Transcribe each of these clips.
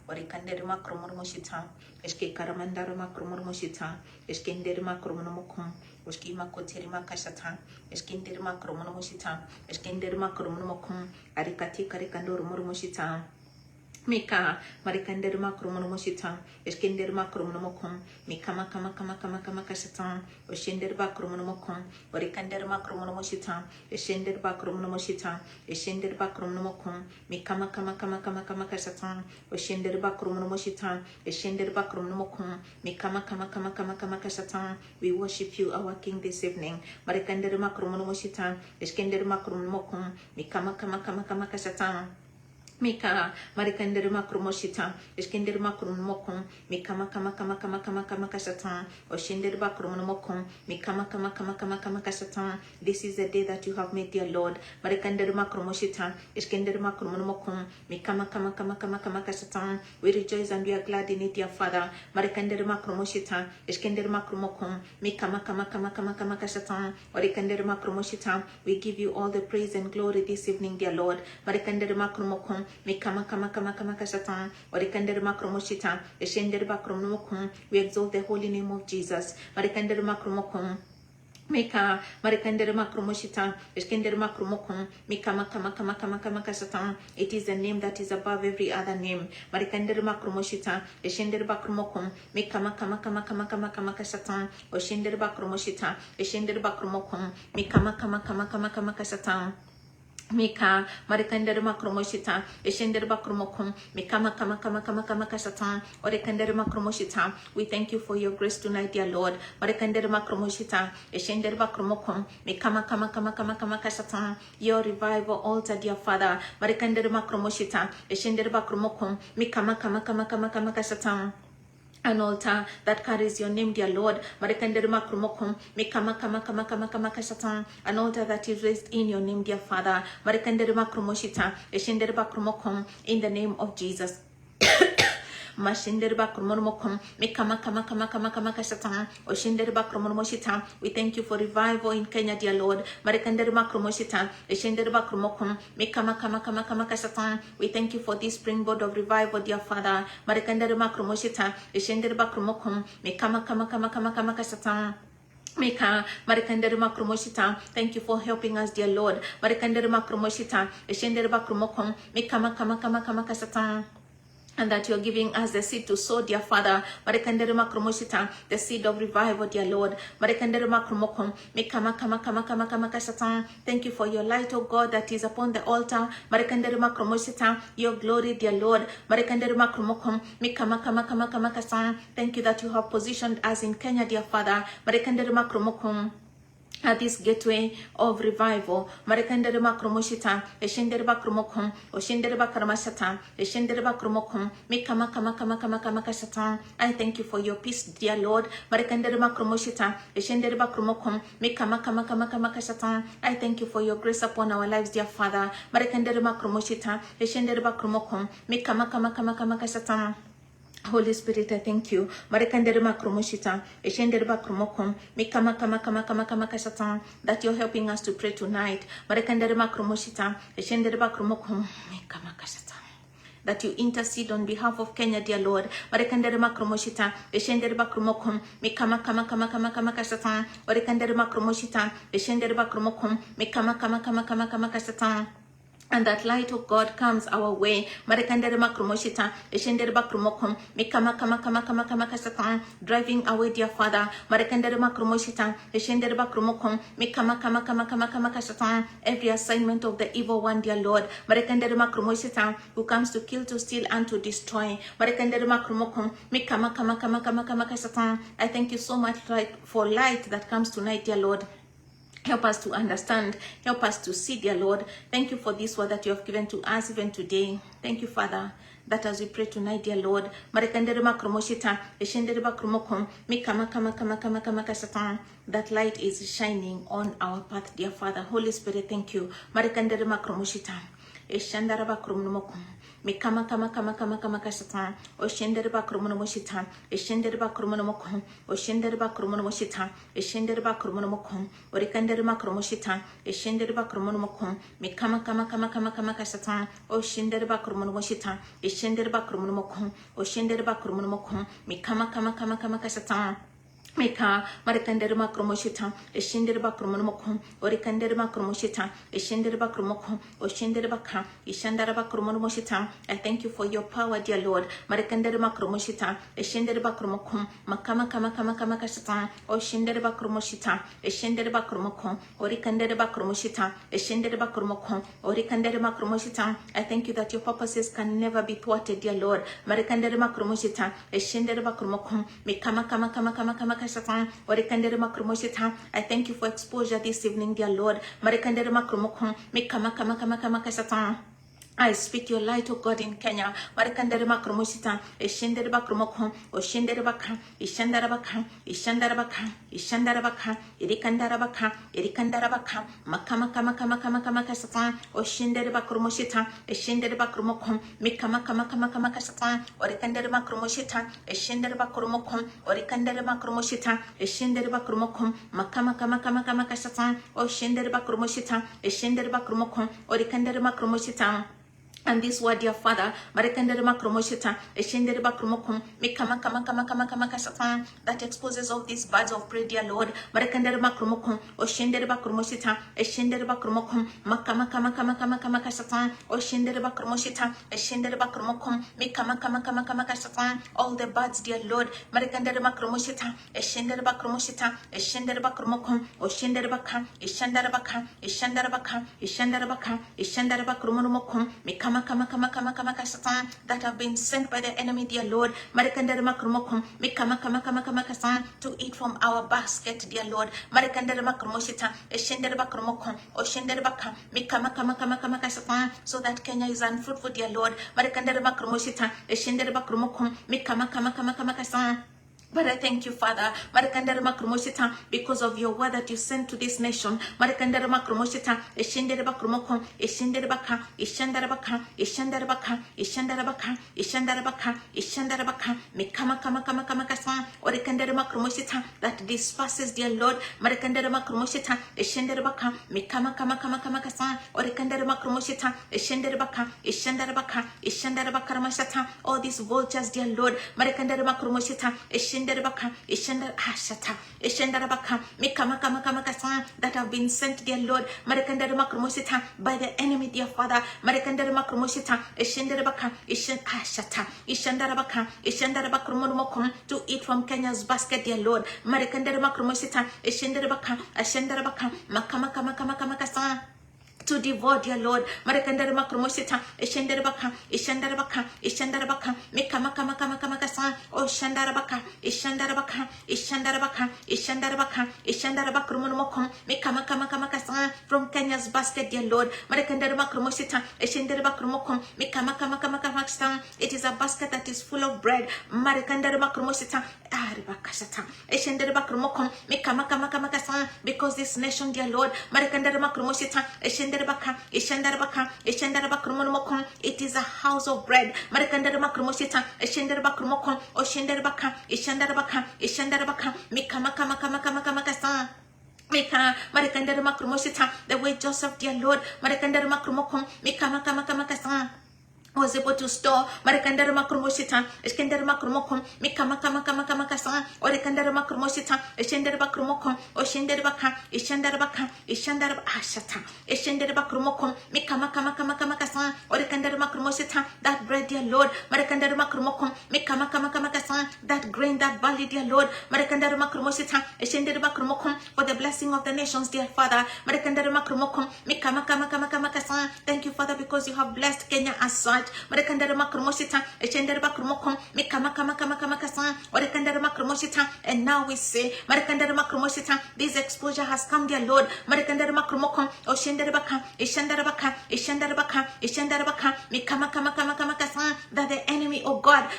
Orikanderima kromormoshita, Eske karamandarima kromormoshita, Eskenderima kromormokum, Oskima koterima kashata, Eskenderima kromormoshita, Eskenderima kromormokum, Arikati karikandor mormoshita. Mika marikanderma kromonomoshita eskenderma kromonomokum mika kama kasatan oshenderba kromonomokum orikanderma kromonomoshita eshenderba kromonomoshita eshenderba kromonomokum mika kama kasatan oshenderba kromonomoshita eshenderba kromonomokum mika kama kasatan. We worship you, our King, this evening. Marikanderma kromonomoshita eskenderma kromonomokum mika kama kasatan. Mika marikanderma kromoshita eskenderma kromokum mikama kama kasatan oshenderba kromokum mikama kama kasatan. This is the day that you have made, dear Lord. Marikanderma kromoshita eskenderma kromokum mikama kama kasatan. We rejoice and we are glad in it, dear Father. Marikanderma kromoshita eskenderma kromokum mikama kama kasatan orikanderma kromoshita. We give you all the praise and glory this evening, dear Lord. Marikanderma kromokum Mikama kasatan, Orikanderma kromoshita, Eshenderba kromokum. We exalt the holy name of Jesus. Marikanderma kromokum. Mika marikanderma kromoshita, Eskenderma kromokum, Mikama kama kasatan. It is a name that is above every other name. Marikanderma kromoshita, Eshenderba kromokum, Mikama kama kasatan, Oshenderba kromoshita, Eshenderba kromokum, Mikama kama kasatan. Mika marikanderma kromoshita eshenderba kromokum mikama kama kasatan orikanderma kromoshita. We thank you for your grace tonight, dear Lord. Marikanderma kromoshita eshenderba kromokum mikama kama kasatan. Your revival altar, dear Father. Marikanderma kromoshita eshenderba kromokum mikama kama kasatan. An altar that carries your name, dear Lord. Marikanderma kromokum mikama kama kasatan. An altar that is raised in your name, dear Father. Marikanderma kromoshita eshenderba kromokum in the name of Jesus. Mashinderba kromokum mikama kama kasatan oshinderba kromoshita. We thank you for revival in Kenya, dear Lord. Marikanderma kromoshita eshenderba kromokum mikama kama kasatan. We thank you for this springboard of revival, dear Father. Marikanderma kromoshita eshenderba kromokum mikama kama kasatan. Mika marikanderma kromoshita. Thank you for helping us, dear Lord. Marikanderma kromoshita eshenderba kromokum mikama kama kasatan. And that you're giving us the seed to sow, dear Father. Marikanderma kromoshita, the seed of revival, dear Lord. Marikanderma kromokum, mikama kama kasatan. Thank you for your light, oh God, that is upon the altar. Marikanderma kromoshita, your glory, dear Lord. Marikanderma kromokum, mikama kama kasatan. Thank you that you have positioned us in Kenya, dear Father. Marikanderma kromokum. At this gateway of revival, Marikanderba kromoshita, Eshenderba kromokum, Oshenderba karamashata, Eshenderba kromokum, Mikama kama kasatan. I thank you for your peace, dear Lord. Marikanderba kromoshita, Eshenderba kromokum, Mikama kama kasatan. I thank you for your grace upon our lives, dear Father. Marikanderba kromoshita, Eshenderba kromokum, Mikama kama kasatan. Holy Spirit, I thank you. Marikanderma kromoshita, eshenderba kromokum, mikama kama kasatan, that you're helping us to pray tonight. Marikanderma kromoshita, eshenderba kromokum, mikama kasatan. That you intercede on behalf of Kenya, dear Lord. Marikanderma kromoshita, eshenderba kromokum, mikama kama kasatan. Marikanderma kromoshita, eshenderba kromokum, mikama kama kasatan. And that light of God comes our way. Marikanderma kromoshita, eshenderba kromokum, mikama kama kasatan, driving away, dear Father. Marikanderma kromoshita, eshenderba kromokum, mikama kama kasatan, every assignment of the evil one, dear Lord. Marikanderma kromoshita, who comes to kill, to steal, and to destroy. Marikanderma kromokum, mikama kama kasatan. I thank you so much for light that comes tonight, dear Lord. Help us to understand. Help us to see, dear Lord. Thank you for this word that you have given to us even today. Thank you, Father, that as we pray tonight, dear Lord, Marikanderema kromoshita, eshendereba kromokum, mikama kama kasatan, that light is shining on our path, dear Father. Holy Spirit, thank you. Marikanderema kromoshita, Eshandara bakromokum. Mikama kama kama kama kama kasatan. Oshendere bakromonomoshita. Eshendere bakromonomokum. Oshendere bakromonomoshita. Eshendere bakromonomokum. Orikandere makromoshita. Eshendere bakromonomokum. Mikama kama kama kama kama kasatan. Oshendere bakromonomoshita. Eshendere bakromonomokum. Oshendere bakromonomokum. Mikama kama kama kama kasatan. Meka marikandere makromoshita eshendere bakromonomokum orikandere makromoshita eshendere bakromokum oshendere baka ishandara bakromonomoshita. I thank you for your power, dear Lord. Marikandere makromoshita eshendere bakromokum makama kama kama kama kasata oshendere bakromoshita eshendere bakromokum orikandere bakromoshita eshendere bakromokum orikandere makromoshita. I thank you that your purposes can never be thwarted, dear Lord. Marikandere makromoshita eshendere bakromokum mekama kama kama kama kama I thank you for exposure this evening, dear Lord. I speak your light, oh God, in Kenya. Marikandere makromosita, eshendere bakromokon, oshendere baka, ishandara baka, ishandara baka, ishandara baka, irikandara baka, irikandara baka, makama kama kama kama kama kasata, oshendere bakromosita, eshendere bakromokon, mikama kama kama kama kasata, orikandere makromosita, eshendere bakromokon, orikandere makromosita, eshendere bakromokon, makama kama kama kama kasata, oshendere bakromosita, eshendere bakromokon, orikandere makromosita. And this word, dear Father, Marikandere makromoshita, eshendere bakromokum, mikama kama kama kama kama kasatan, that exposes all these birds of prey, dear Lord. Marikandere makromokum, oshendere bakromoshita, eshendere bakromokum, makama kama kama kama kama kasatan, oshendere bakromoshita, eshendere bakromokum, mikama kama kama kama kasatan, all the birds, dear Lord. Marikandere makromoshita, eshendere bakromoshita, eshendere bakromokum, oshendere baka, ishandere baka, ishandere baka, ishandere baka, ishandere bakromokum, mikama that have been sent by the enemy, dear Lord, to eat from our basket, dear Lord. So that Kenya is unfruitful, dear Lord. But I thank you, Father, because of your word that you sent to this nation. That disperses, dear Lord. All these vultures, dear Lord. That have been sent, dear Lord, by the enemy, dear Father. To eat from Kenya's basket, dear Lord. To devour, dear Lord. Marekandere makromosita, eshendere baka, eshendere baka, eshendere baka, mikama kama kama kama kasa, oh shandara baka, eshendere baka, eshendere baka, eshendere baka, eshendere bakromonomokom, mikama kama kama kasa, from Kenya's basket, dear Lord. Marekandere makromosita, eshendere bakromokom, mikama kama kama kama kasa. It is a basket that is full of bread. Marekandere makromosita, aribakasata, eshendere bakromokom, mikama kama kama kasa, because this nation, dear Lord, marekandere makromosita, eshendere it is a house of bread. The way Joseph, dear Lord, was able to store Marekandere makromosita, Eskendere makromokom, Mikama kama kama kama kasa, Orekandere makromosita, Eshendere bakromokom, Oshendere baka, Eshendere baka, Eshendere ashata, Eshendere bakromokom, Mikama kama kama kama kasa, Orekandere makromosita, that bread, dear Lord, Marekandere makromokom, Mikama kama kama kasa, that grain, that barley, dear Lord, Marekandere makromosita, Eshendere bakromokom, for the blessing of the nations, dear Father, Marekandere makromokom, Mikama kama kama kama kasa. Thank you, Father, because you have blessed Kenya as such. And now we say, this exposure has come, dear Lord. That the enemy, oh God,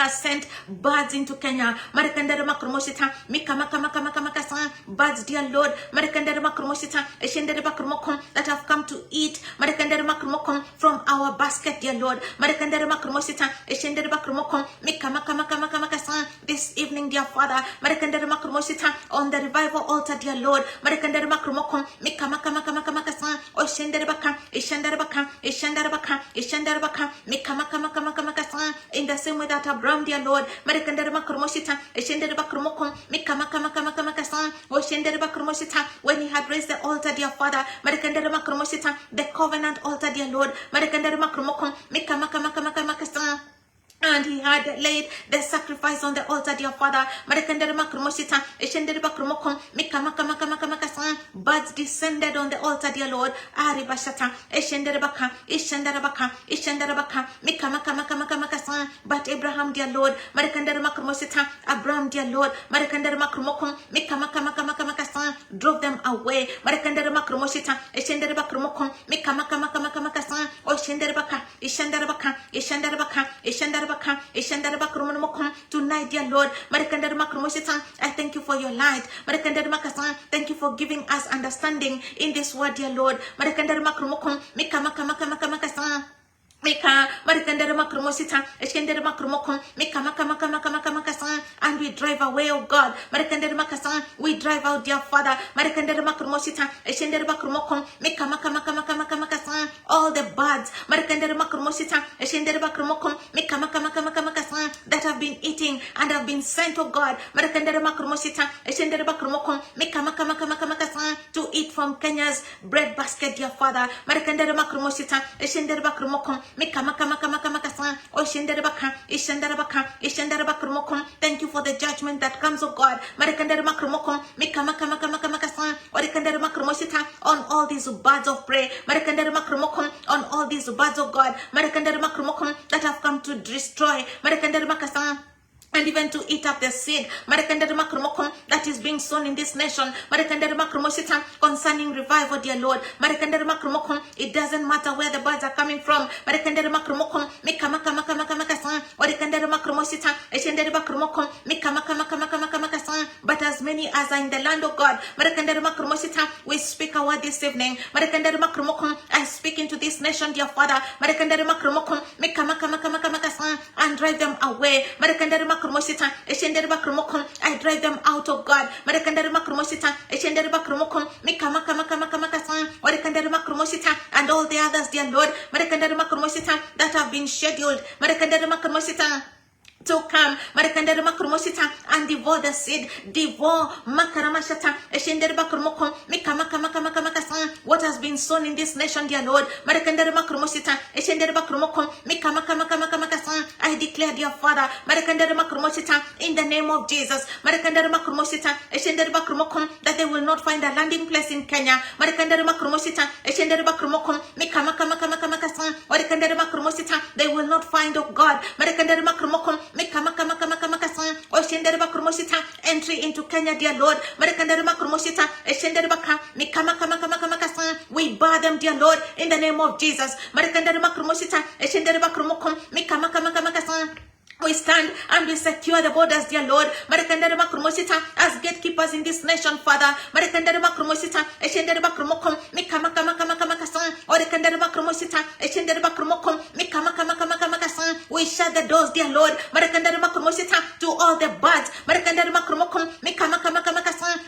has sent birds into Kenya. Marekandere makromosita, birds, dear Lord, Marekandere makromosita, eshendere bakromokon, that have come to eat, Marekandere makromokon, from our basket, dear Lord. Marekandere makromosita, eshendere bakromokon, this evening, dear Father, Marekandere makromosita, on the revival altar, dear Lord, Marekandere makromokon, oshendere baka, eshendere baka, eshendere baka, eshendere baka, in the same way that Abraham, dear Lord, Marekandere makromosita, eshendere bakromokon, when he had raised the altar, dear Father, the covenant altar, dear Lord, and he had laid the sacrifice on the altar, dear Father. Birds descended on the altar, dear Lord. But Abraham, dear Lord, Abraham, dear Lord, drove them away. Tonight, dear Lord, I thank you for your light. Thank you for giving us understanding in this word, dear Lord. And we drive away, oh God. We drive out, dear Father. All the birds that have been eating and have been sent, oh God, to eat from Kenya's bread basket, dear Father. Thank you for the judgment that comes, oh God, on all these birds of prey, on all these birds of God, that have come to destroy, and even to eat up the seed that is being sown in this nation concerning revival, dear Lord. It doesn't matter where the birds are coming from. But as many as are in the land of God, we speak a word this evening. I speak into this nation, dear Father, and drive them away. I drive them out of God. And all the others, dear Lord, that have been scheduled to come and devour the seed, devour what has been sown in this nation, dear Lord. I declare, dear Father, in the name of Jesus, that they will not find a landing place in Kenya. They will not find, oh God, entry into Kenya, dear Lord. We bar them, dear Lord, in the name of Jesus. We stand and we secure the borders, dear Lord. As gatekeepers in this nation, Father. We shut the doors, dear Lord, to all the birds.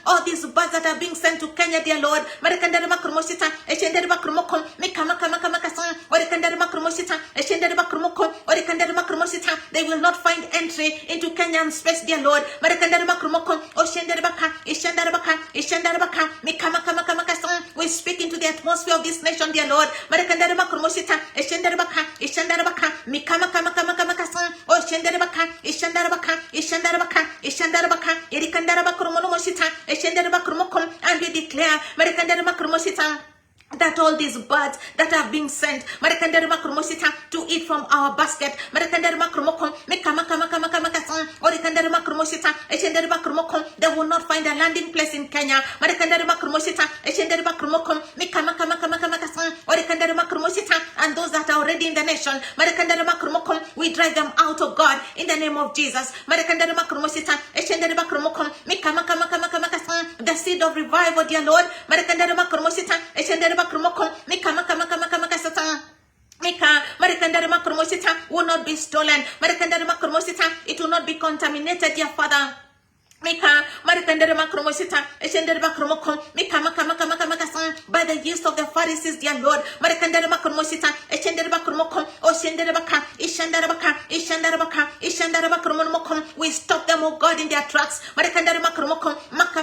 All these birds that are being sent to Kenya, dear Lord. They will not find entry into Kenyan space, dear Lord. We speak into the atmosphere of this nation, dear Lord. And we declare that all these birds that are being sent to eat from our basket, they will not find a landing place in Kenya. And those those that are already in the nation, we drive them out, oh God, in the name of Jesus. The seed of revival, dear Lord, will not be stolen. It will not be contaminated, dear Father. Mika, Marikandere Makromosita, Eshendere Makromoko, Mika Maka, by the use of the Pharisees, dear Lord, Marikandere Makromosita, Eshendere Makromoko, Oshendere Baka, Ishandere Baka, Ishandere Baka, Ishandere Makromoko, we stop them, oh God, in their tracks, Marikandere Makromoko, Maka,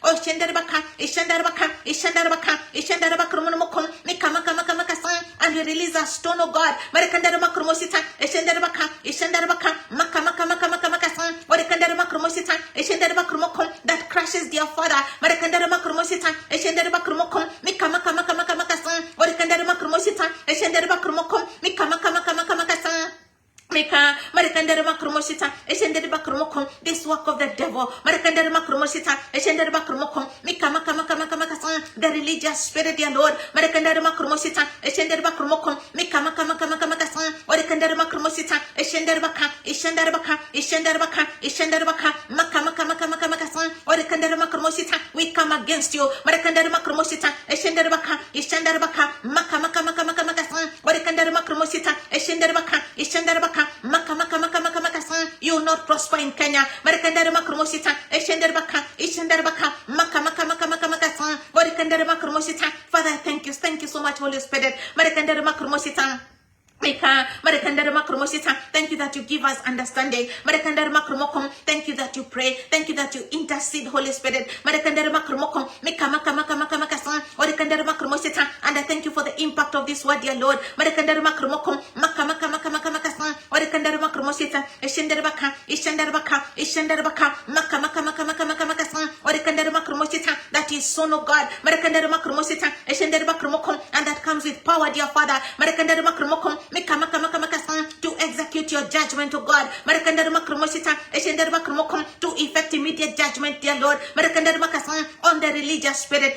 Oshendere Baka, Ishandere Baka, Ishandere Baka, Ishandere Makromoko, Mika Maka, and we release a stone, oh God, Marikandere Makromosita, Eshendere Baka, Ishandere Baka, Maka, that crashes their father. This work of the devil, the religious spirit, dear Lord, we come against you. You will not prosper in Kenya. Father, thank you so much, Holy Spirit. Thank you that you give us understanding. Thank you that you pray. Thank you that you intercede, Holy Spirit. And I thank you for the impact of this word, dear Lord. That is son of God. And that comes with power, dear Father. To execute your judgment, oh God. To effect immediate judgment, dear Lord. On the religious spirit.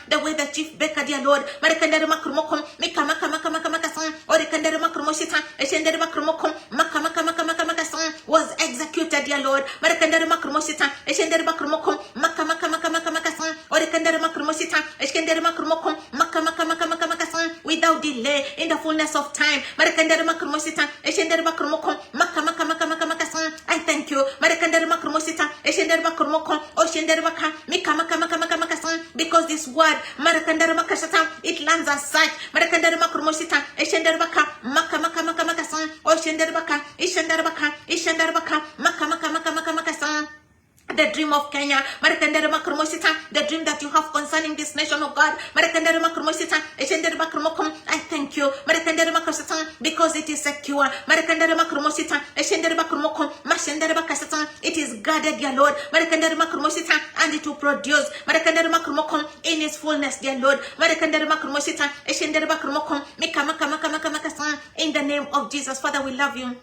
The way the chief baker, dear Lord, was executed, dear Lord, without delay, in the fullness of time. I thank you, because this word, it lands as such. The dream of Kenya, the dream that you have concerning this nation of God, I thank you, because it is secure. It is guarded, dear Lord, and it will produce in its fullness, dear Lord. In the name of Jesus, Father, we love you.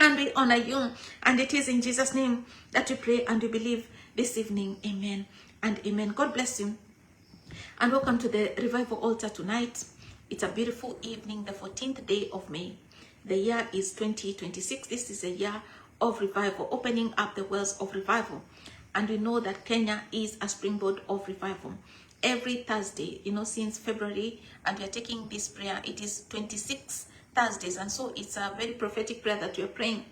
And we honor you. And it is in Jesus' name that we pray and we believe this evening. Amen and amen. God bless you. And welcome to the Revival Altar tonight. It's a beautiful evening, the 14th day of May. The year is 2026. This is a year of revival, opening up the wells of revival. And we know that Kenya is a springboard of revival. Every Thursday, since February, and we are taking this prayer, it is 26 Thursdays, and so it's a very prophetic prayer that we are praying,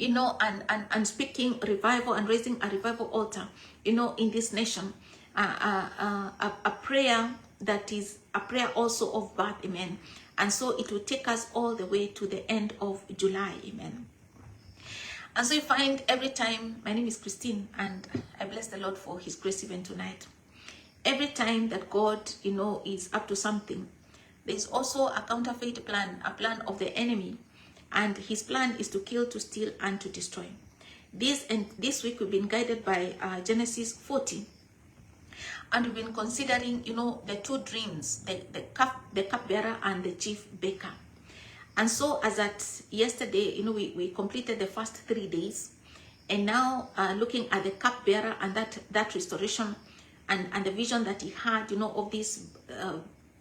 and speaking revival and raising a revival altar, in this nation, a prayer that is a prayer also of birth, amen. And so it will take us all the way to the end of July, amen. And so you find every time, my name is Christine, and I bless the Lord for his grace even tonight. Every time that God, is up to something, there's also a counterfeit plan, a plan of the enemy. And his plan is to kill, to steal, and to destroy. This week we've been guided by Genesis 40. And we've been considering, the two dreams, the cupbearer and the chief baker. And so as at yesterday, we completed the first 3 days. And now looking at the cupbearer and that restoration and the vision that he had, you know, of this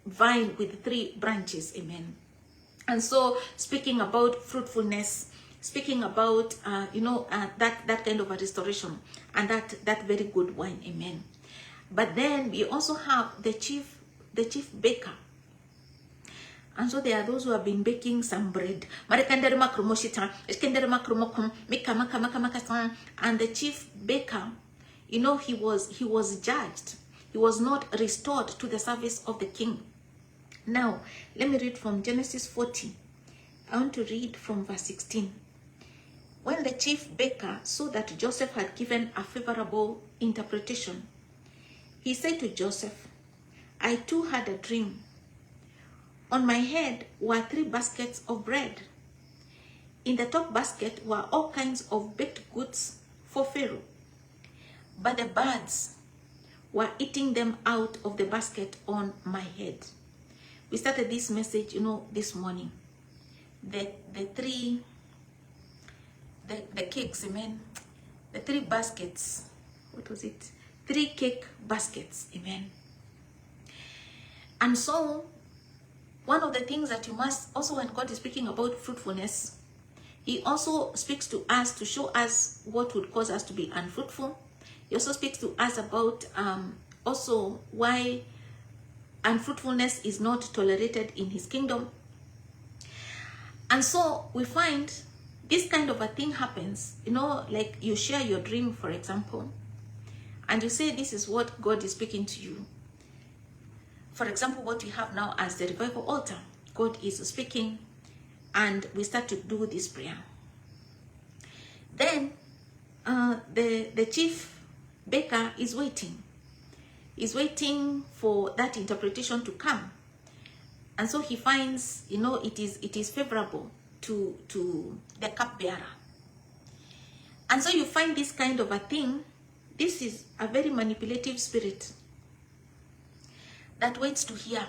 vine with 3 branches. Amen. And so speaking about fruitfulness, speaking about that kind of a restoration and that very good wine. Amen. But then we also have the chief baker. And so there are those who have been baking some bread. And the chief baker, you know, he was judged. He was not restored to the service of the king. Now, let me read from Genesis 40. I want to read from verse 16. When the chief baker saw that Joseph had given a favorable interpretation, he said to Joseph, I too had a dream. On my head were 3 baskets of bread. In the top basket were all kinds of baked goods for Pharaoh. But the birds were eating them out of the basket on my head. We started this message, you know, this morning. The cakes, amen. The 3 baskets. What was it? 3 cake baskets, amen. And so, one of the things that you must also, when God is speaking about fruitfulness, he also speaks to us to show us what would cause us to be unfruitful. He also speaks to us about also why unfruitfulness is not tolerated in his kingdom. And so we find this kind of a thing happens, you know, like you share your dream, for example, and you say this is what God is speaking to you. For example, what we have now as the revival altar, God is speaking, and we start to do this prayer. Then the chief baker is waiting. He's waiting for that interpretation to come, and so he finds, you know, it is favorable to the cupbearer. And so you find this kind of a thing. This is a very manipulative spirit that waits to hear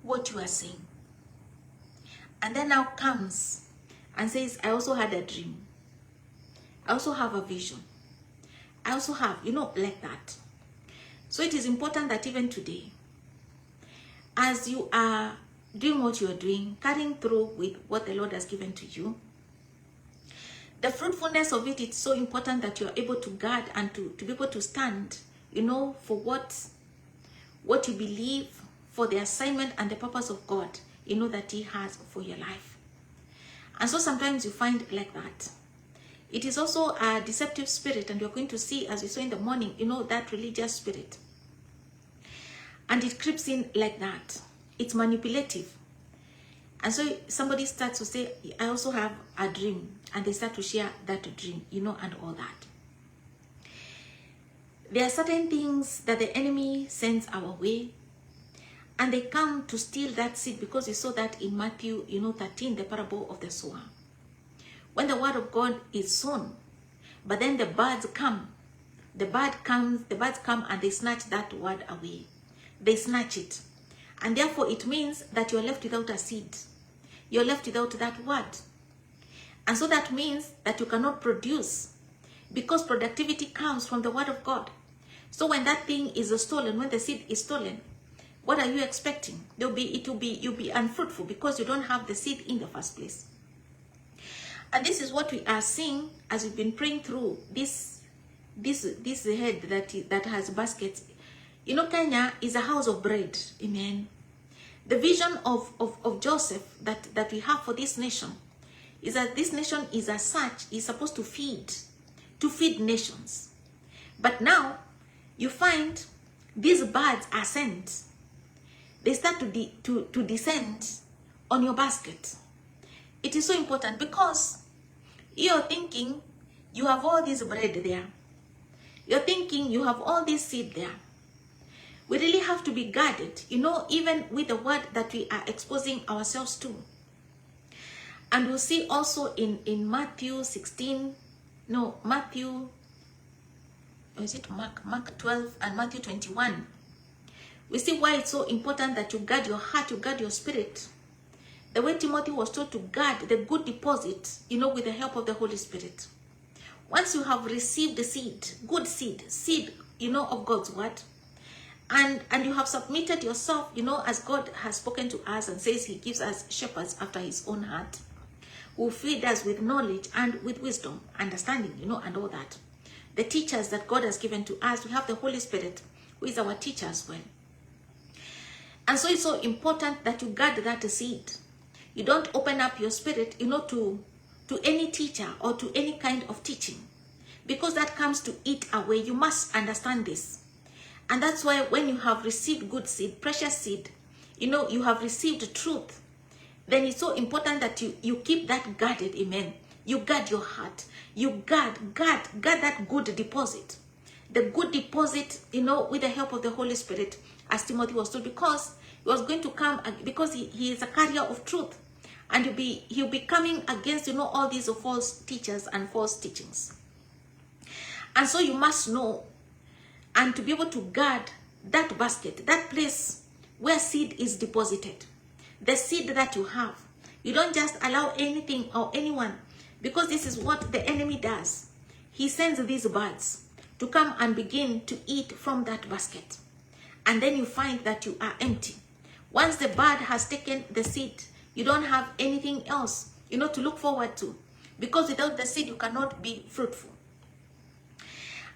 what you are saying, and then now comes and says, I also had a dream, I also have a vision, I also have, you know, like that. So it is important that even today, as you are doing what you are doing, carrying through with what the Lord has given to you, the fruitfulness of it, it's so important that you are able to guard and to be able to stand, you know, for what you believe, for the assignment and the purpose of God, you know, that he has for your life. And so sometimes you find like that. It is also a deceptive spirit, and you're going to see, as we saw in the morning, you know, that religious spirit. And it creeps in like that. It's manipulative. And so somebody starts to say, I also have a dream, and they start to share that dream, you know, and all that. There are certain things that the enemy sends our way, and they come to steal that seed, because we saw that in Matthew, you know, 13, the parable of the sower. When the word of God is sown, but then the birds come. The birds come and they snatch that word away. They snatch it. And therefore it means that you're left without a seed. You're left without that word. And so that means that you cannot produce, because productivity comes from the word of God. So when that thing is stolen, when the seed is stolen, what are you expecting? You'll be unfruitful, because you don't have the seed in the first place. And this is what we are seeing as we've been praying through this head that has baskets. You know, Kenya is a house of bread. Amen. The vision of Joseph that we have for this nation is that this nation is as such, is supposed to feed nations. But now you find these birds are sent. They start to descend on your basket. It is so important, because you're thinking you have all this bread there. You're thinking you have all this seed there. We really have to be guarded, you know, even with the word that we are exposing ourselves to. And we'll see also in Matthew 16, no, Matthew, or is it Mark 12 and Matthew 21. We see why it's so important that you guard your heart, you guard your spirit. The way Timothy was told to guard the good deposit, you know, with the help of the Holy Spirit. once you have received the seed, good seed, of God's word, and you have submitted yourself, as God has spoken to us and says he gives us shepherds after his own heart, who feed us with knowledge and with wisdom, understanding, and all that. The teachers that God has given to us, we have the Holy Spirit, who is our teacher as well. And so it's so important that you guard that seed. You don't open up your spirit, to any teacher or to any kind of teaching, because that comes to eat away. You must understand this. And that's why when you have received good seed, precious seed, you have received truth, then it's so important that you keep that guarded. Amen. You guard your heart. You guard that good deposit. The good deposit, with the help of the Holy Spirit, as Timothy was told, because he was going to come, because he is a carrier of truth. And he'll be coming against, all these false teachers and false teachings. And so you must know, and to be able to guard that basket, that place where seed is deposited, the seed that you have. You don't just allow anything or anyone, because this is what the enemy does. He sends these birds to come and begin to eat from that basket. And then you find that you are empty. Once the bird has taken the seed, you don't have anything else, to look forward to. Because without the seed, you cannot be fruitful.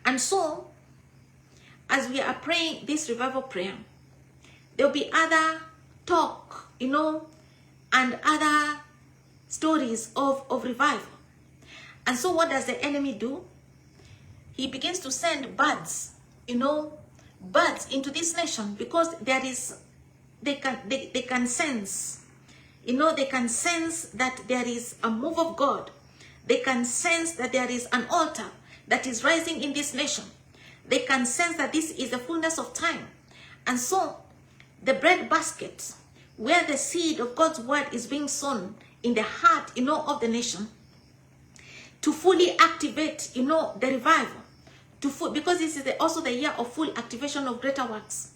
And so, as we are praying this revival prayer, there will be other talk, and other stories of revival. And so what does the enemy do? He begins to send birds, birds into this nation, because they can sense, they can sense that there is a move of God. They can sense that there is an altar that is rising in this nation. They can sense that this is the fullness of time. And so the bread basket, where the seed of God's word is being sown in the heart, of the nation, to fully activate, the revival, because this is also the year of full activation of greater works.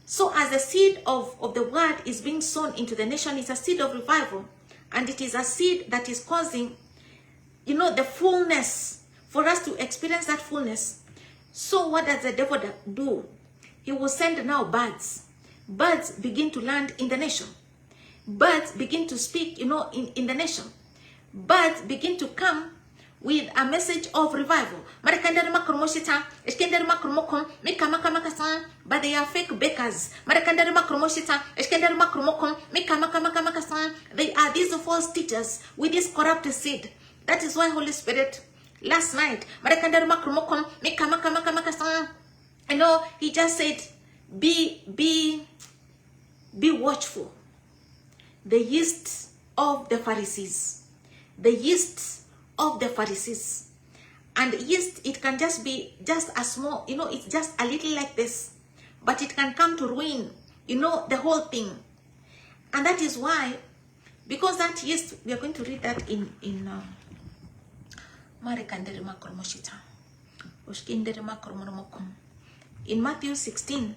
So as the seed of the word is being sown into the nation, it's a seed of revival, and it is a seed that is causing, the fullness, for us to experience that fullness. So what does the devil do? He will send now birds. Birds begin to land in the nation. Birds begin to speak, in the nation. Birds begin to come with a message of revival. But they are fake bakers. They are these false teachers with this corrupt seed. That is why Holy Spirit, last night, he just said, be watchful. The yeast of the Pharisees. The yeast of the Pharisees. And yeast, it can just be just a small, it's just a little like this. But it can come to ruin, the whole thing. And that is why, because that yeast, we are going to read that in Matthew 16.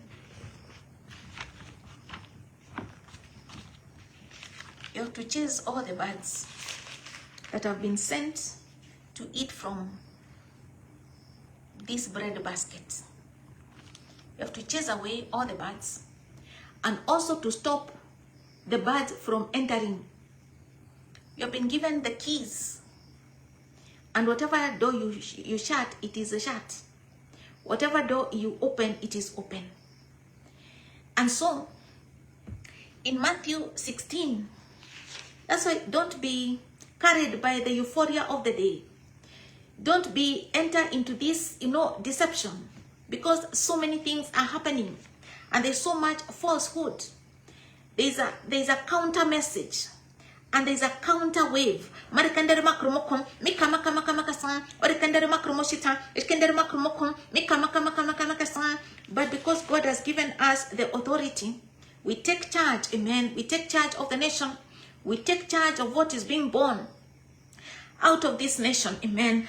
You have to chase all the birds that have been sent to eat from this bread basket. You have to chase away all the birds, and also to stop the birds from entering. You have been given the keys, and whatever door you shut, it is shut. Whatever door you open, it is open. And so, in Matthew 16, that's why don't be carried by the euphoria of the day. Don't enter into this, deception, because so many things are happening, and there's so much falsehood. There's a counter message, and there's a counter wave. But because God has given us the authority, we take charge. Amen. We take charge of the nation. We take charge of what is being born out of this nation. Amen.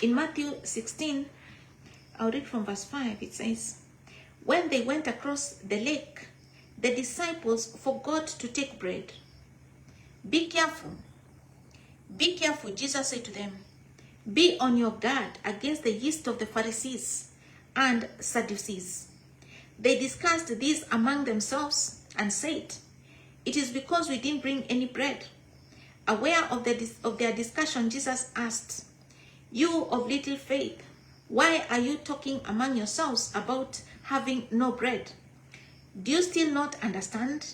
In Matthew 16, I'll read from verse 5. It says, when they went across the lake, the disciples forgot to take bread. Be careful. Be careful, Jesus said to them. Be on your guard against the yeast of the Pharisees and Sadducees. They discussed this among themselves and said, it is because we didn't bring any bread. Aware of their discussion, Jesus asked, you of little faith, why are you talking among yourselves about having no bread? Do you still not understand?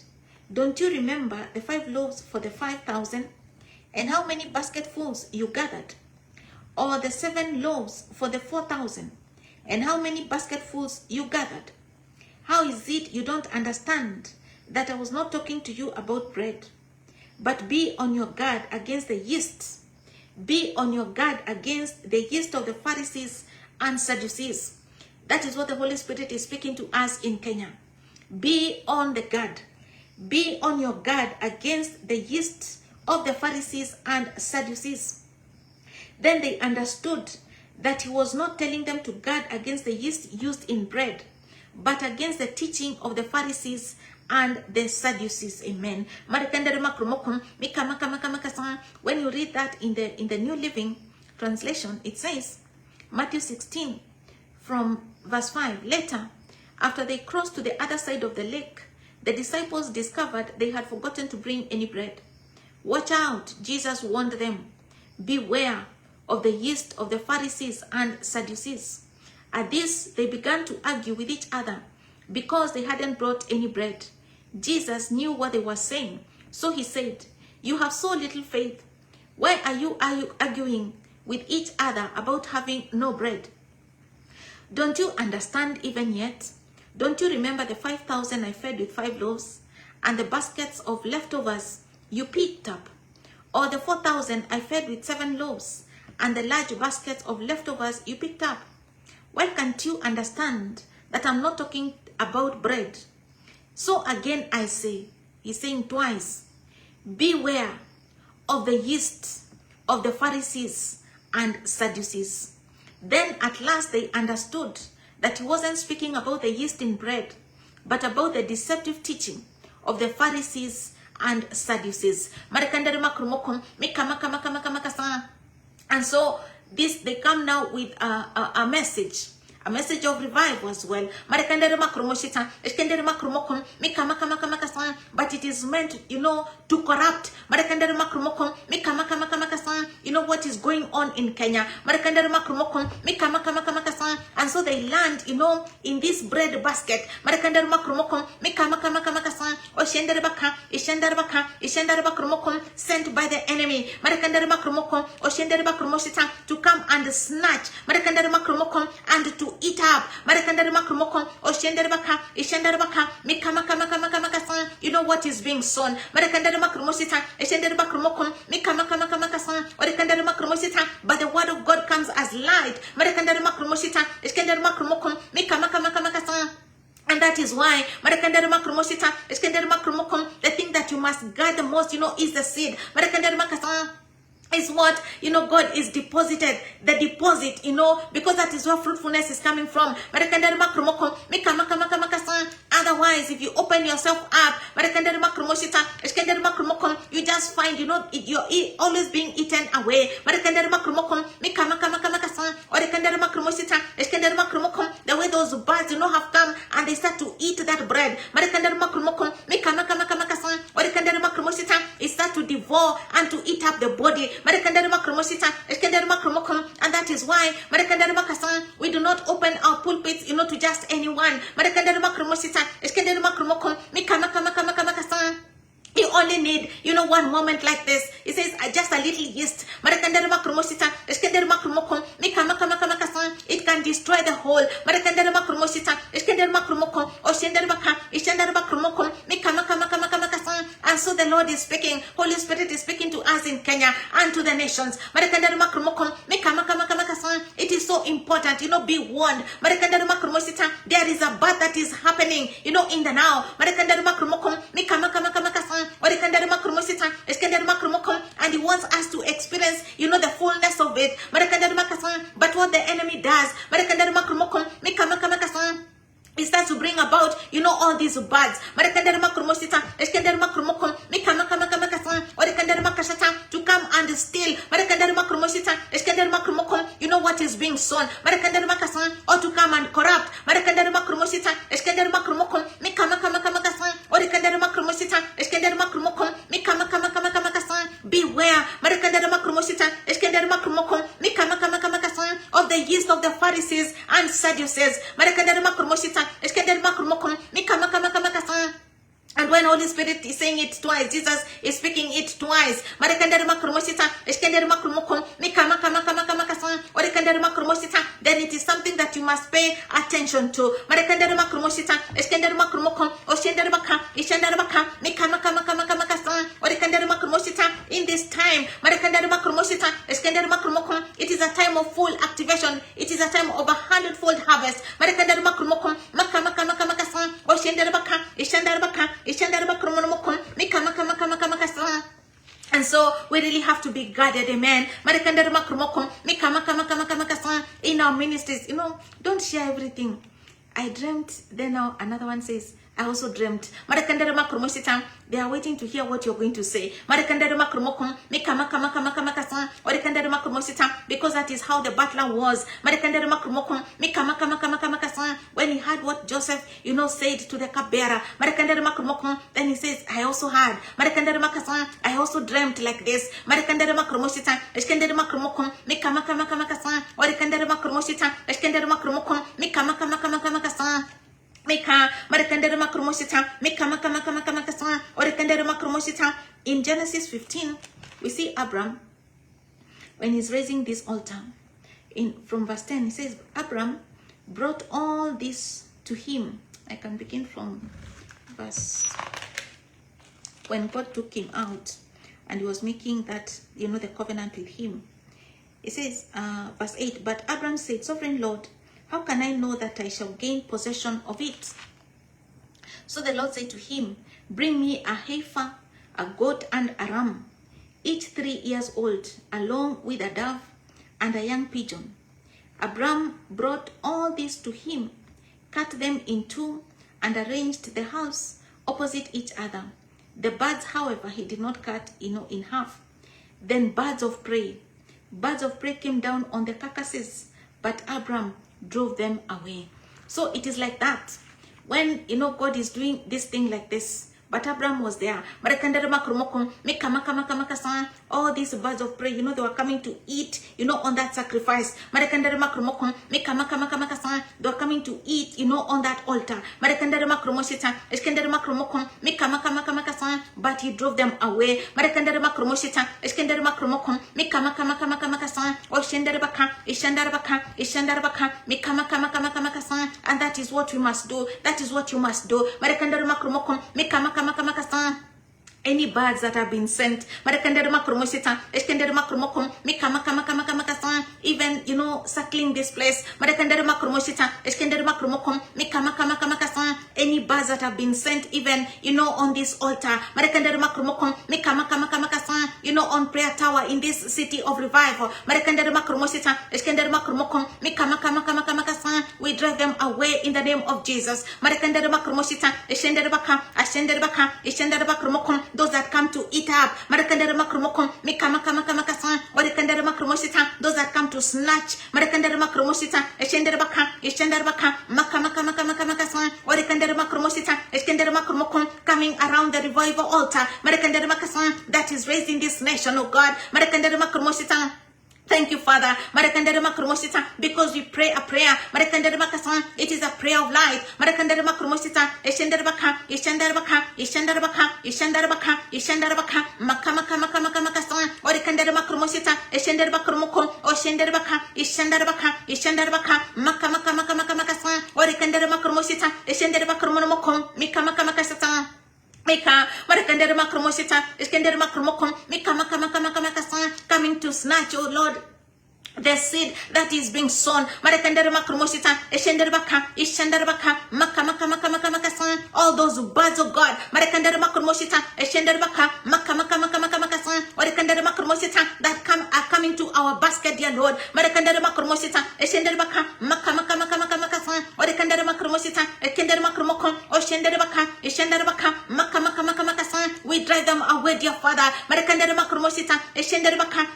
Don't you remember the 5 loaves for the 5,000 and how many basketfuls you gathered? Or the 7 loaves for the 4,000 and how many basketfuls you gathered? How is it you don't understand that I was not talking to you about bread? But be on your guard against the yeast. Be on your guard against the yeast of the Pharisees and Sadducees. That is what the Holy Spirit is speaking to us in Kenya. Be on the guard. Be on your guard against the yeast of the Pharisees and Sadducees. Then they understood that he was not telling them to guard against the yeast used in bread, but against the teaching of the Pharisees and the Sadducees. Amen. When you read that in the New Living Translation, it says, Matthew 16 from verse 5, later, after they crossed to the other side of the lake, the disciples discovered they had forgotten to bring any bread. Watch out, Jesus warned them. Beware of the yeast of the Pharisees and Sadducees. At this, they began to argue with each other because they hadn't brought any bread. Jesus knew what they were saying, so he said, you have so little faith. Why are you arguing with each other about having no bread? Don't you understand even yet? Don't you remember the 5,000 I fed with 5 loaves and the baskets of leftovers you picked up? Or the 4,000 I fed with 7 loaves and the large baskets of leftovers you picked up? Why can't you understand that I'm not talking about bread? So again I say, he's saying twice, beware of the yeast of the Pharisees and Sadducees. Then at last they understood that he wasn't speaking about the yeast in bread, but about the deceptive teaching of the Pharisees and Sadducees. And so they come now with a message of revival as well. But it is meant, to corrupt. What is going on in Kenya. And so they land, in this bread basket. Sent by the enemy to come and snatch and to eat up. What is being sown. But the word of God comes as light. And that is why the thing that you must guard the most, is the seed. Is what, God is deposited, the deposit, because that is where fruitfulness is coming from. Otherwise, if you open yourself up, you just find, you're always being eaten away. The way those birds, have come and they start to eat that bread. It starts to devour and to eat up the body. And that is why we do not open our pulpits, to just anyone. You only need, one moment like this. It says just a little yeast. It can destroy the whole. And so the Lord is speaking. Holy Spirit is speaking to us in Kenya and to the nations. It is so important, be warned. There is a birth that is happening, in the now. And he wants us to experience, the fullness of it. But what the enemy does, it starts to bring about, all these birds. to come and steal, you know what is being sown, or to come and corrupt, beware of the yeast of the Pharisees and Sadducees. And when Holy Spirit is saying it twice, Jesus is speaking it twice. Then it is something that you must pay attention to. In this time, it is a time of full activation. It is a time of 100-fold harvest. And so we really have to be guarded, amen. In our ministries, don't share everything. I dreamt, then now another one says, I also dreamt. They are waiting to hear what you're going to say. Because that is how the butler was. When he heard what Joseph, said to the cupbearer, then he says, I also heard. I also dreamt like this. In Genesis 15, we see Abraham when he's raising this altar. From verse 10, he says, Abraham brought all this to him. I can begin from verse when God took him out and he was making that, the covenant with him. It says, verse 8, but Abraham said, Sovereign Lord, how can I know that I shall gain possession of it? So the Lord said to him, bring me a heifer, a goat, and a ram, each 3 years old, along with a dove and a young pigeon. Abraham brought all this to him, cut them in two, and arranged the halves opposite each other. The birds, however, he did not cut, in half. Then birds of prey came down on the carcasses, but Abraham drove them away. So it is like that. When, God is doing this thing like this, but Abraham was there. All these birds of prey, they were coming to eat, on that sacrifice. They were coming to eat, on that altar. But he drove them away. And that is what we must do. That is what you must do. Any birds that have been sent, even circling this place, any birds that have been sent, even on this altar, on prayer tower in this city of revival, we drive them away in the name of Jesus. Those that come to eat up, those that come to snatch, coming around the revival altar that is raised in this nation, oh God. Thank you, Father, because we pray a prayer. It is a prayer of life. Coming to snatch, oh Lord, the seed that is being sown. All those birds of God that are coming to our basket, dear Lord. We drive them away away, dear Father. Marekandere makromosita, eshendere baka,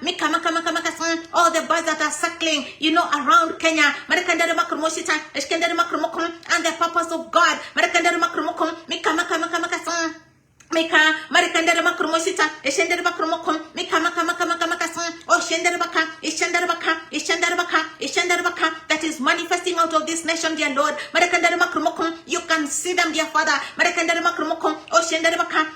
mika maka maka maka son. All the birds that are circling, around Kenya. Marekandere makromosita, eshendere makromokum, and the purpose of God. Marekandere makromokum, mika maka maka maka son. Mika Marekandere makromosita, eshendere makromokum, mika maka maka maka maka son. Oh, shendere baka, that is manifesting out of this nation, dear Lord. Marekandere makromokum, you can see them, dear Father. Marekandere makromokum, oh shendere baka,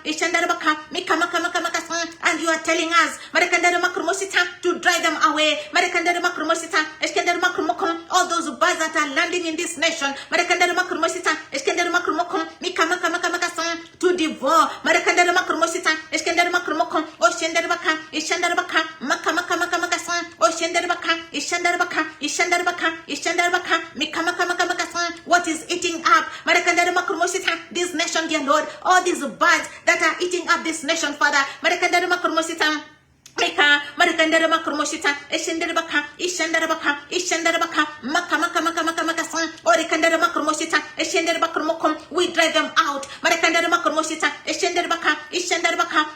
mika maka maka maka son. And you are telling us, Marekandere makromosita, to drive them away. Marekandere makromosita, eshendere makromokum, all those birds that are landing in this nation. Marekandere makromosita, eshendere makromokum, mika maka maka maka son, to devour. Marekandere makromosita, eshendere makromokum, oh shendere baka, maka maka maka maka son, oh shendere baka, mika maka maka maka son. What is eating up Marekandere makromosita, this nation, dear Lord? All these birds that are eating up this nation, Father. Marekandere makromosita. Mika Marekandere makromosita, eshendere baka, maka maka maka maka maka son. Orekandere makromosita, eshendere bakromokom, we drive them out. Marekandere makromosita, eshendere baka,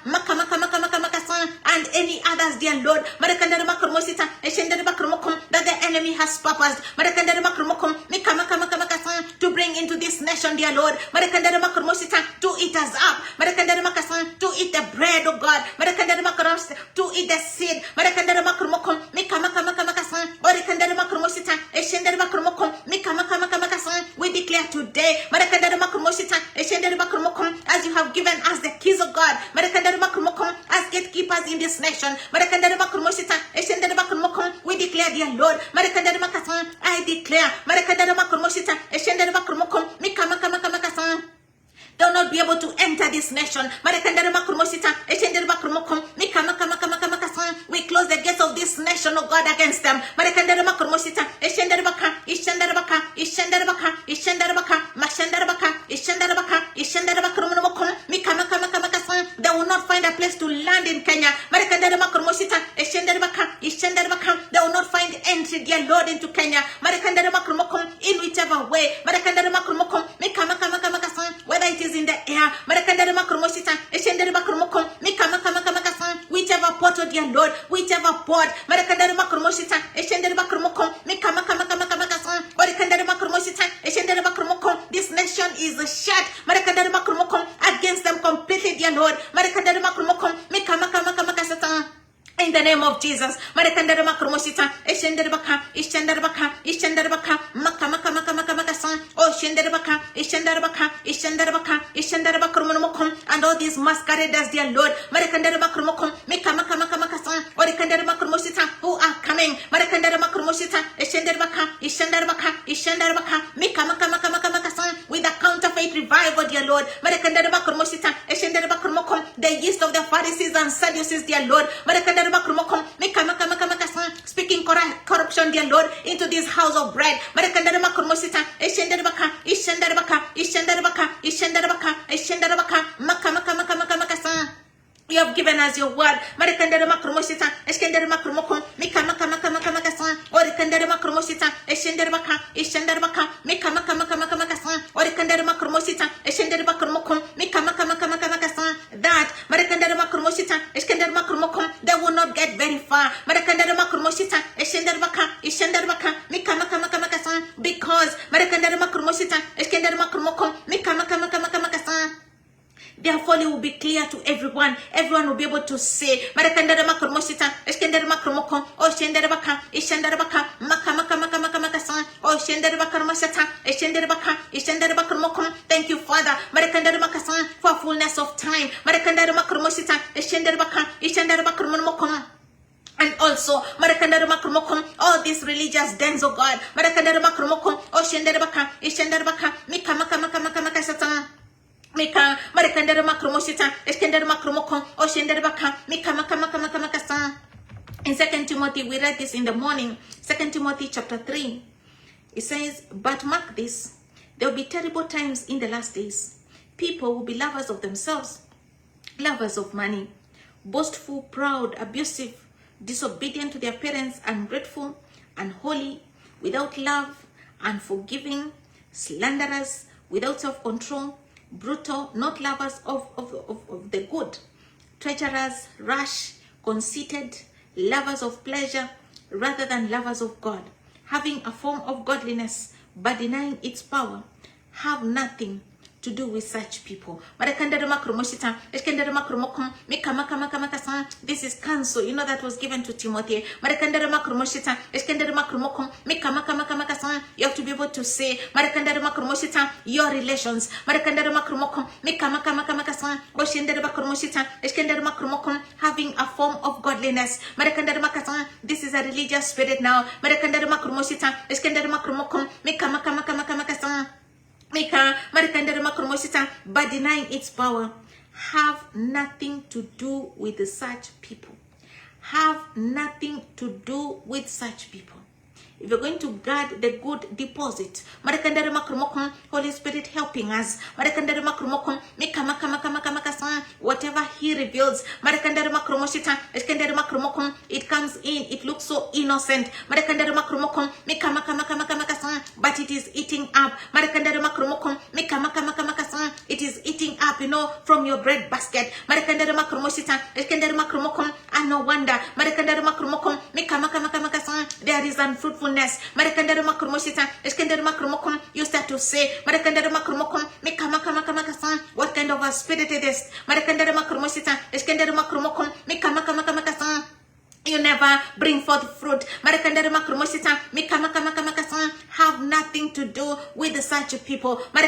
maka maka maka maka maka son. And any others, dear Lord. Marekandere makromosita, eshendere bakromokom, that the enemy has purposed. Marekandere makromokom, mika maka maka maka son, to bring into this nation, dear Lord. Marekandere makromosita, to eat us up. Marekandere makason, to eat the bread of God. Marekandere makromosita, to eat the seed. Marekandere makromokom, mika maka maka maka son. Orekandere makromosita, eshendere bakromokom, mika maka maka maka son. We declare today, Marekandere makromosita, eshendere bakromokom, as you have given us the keys of God. Marekandere makromokom, as gatekeepers in this nation. Marekandere makromosita, eshendere bakromokom, we declare, dear Lord. Marekandere makason, I declare, Marekandere makromosita, eshendere bakromokom, mika maka maka maka son. They will not be able to enter this nation. Marekandere makromosita, eshendere bakromokom, mika maka maka maka maka son. We close the gates of this nation, oh God, against them. Marekandere makromosita, eshendere baka, mashendere bakromokom, mika maka maka maka son. They will not find a place to land in Kenya. Marekandere makromosita, eshendere baka. They will not find entry, dear Lord, into Kenya. Marekandere makromokom, in whichever way. Marekandere makromokom, mika maka maka maka son. Whether it is in the air, Marekandere makromosita, eshendere bakromokom, mika maka maka maka son. Whichever portal, dear Lord, whichever port, Marekandere makromosita, eshendere bakromokom, mika maka maka maka maka son. Marekandere makromosita, eshendere bakromokom. This nation is shut, Marekandere makromokom, against them completely, dear Lord. Marekandere makromokom, mika maka maka maka son. In the name of Jesus, Marekandere makromosita, eshendere baka, maka maka maka maka maka son. Oh, shendere baka, bakromokom, and all these masqueraders, dear Lord. Marekandere makromokom, mika maka maka maka son. Marekandere makromosita, who are coming. Marekandere makromosita, eshendere baka, mika maka maka maka maka son. With a counterfeit revival, dear Lord. Marekandere makromosita, eshendere bakromokom, the yeast of the Pharisees and Sadducees, dear Lord. Marekandere makromokom, mika maka maka maka son. Speaking corruption, dear Lord, into this house of bread. Marekandere makromosita, eshendere baka, maka maka maka maka maka son. You have given us your word. Marekandere makromosita, eshendere makromokom, mika maka maka maka maka son. Orekandere makromosita, eshendere baka, mika maka maka maka maka son. Orekandere makromosita, eshendere bakromokom, mika maka maka maka maka son. That Marekandere makromosita, eshendere makromokom, they will not get very far. Marekandere makromosita, eshendere baka, mika maka maka maka son. Because Marekandere makromosita, eshendere makromokom, mika maka maka maka maka son. Therefore, it will be clear to everyone. Everyone will be able to say, Marekandere makromosita, eshendere makromokom, oh shendere baka, maka maka maka maka maka son. Oh shendere bakromosita, eshendere baka, bakromokom. Thank you, Father. Marekandere makason, for fullness of time. Marekandere makromosita, eshendere baka, bakromokom. And also, Marekandere makromokom, all these religious dens, oh God. Marekandere makromokom, oh shendere baka, mika maka maka maka maka satan. Mika Marekandere makromosita, eshendere makromokom, oh shendere baka, mika maka maka maka maka satan. In 2 Timothy, we read this in the morning. 2 Timothy chapter 3. It says, but mark this, there will be terrible times in the last days. People will be lovers of themselves, lovers of money, boastful, proud, abusive, disobedient to their parents, ungrateful, unholy, without love, unforgiving, slanderers, without self-control, brutal, not lovers of the good, treacherous, rash, conceited, lovers of pleasure rather than lovers of God, having a form of godliness but denying its power, have nothing to do with such people. This is counsel, you know, that was given to Timothy. You have to be able to say your relations. Having a form of godliness. This is a religious spirit now. But denying its power, have nothing to do with such people. Have nothing to do with such people. If you're going to guard the good deposit, Holy Spirit helping us, whatever He reveals, it comes in, it looks so innocent, but it is eating up. It is eating up, you know, from your bread basket. And no wonder, there is unfruitfulness. You start to say, what kind of a spirit it is? You never bring forth fruit. Have nothing to do with such people. They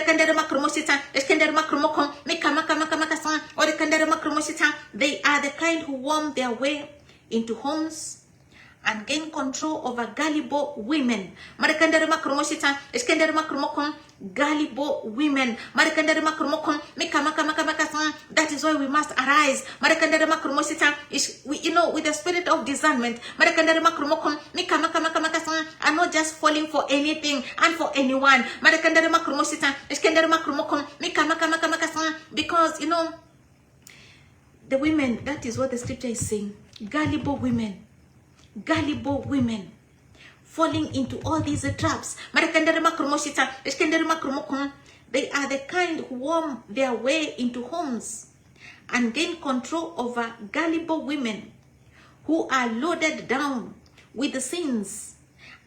are the kind who worm their way into homes and gain control over gullible women. Gullible women. That is why we must arise. You know, with the spirit of discernment, and not just falling for anything and for anyone. Because, you know, the women, that is what the scripture is saying. Gullible women. Gullible women falling into all these traps. They are the kind who worm their way into homes and gain control over gullible women who are loaded down with the sins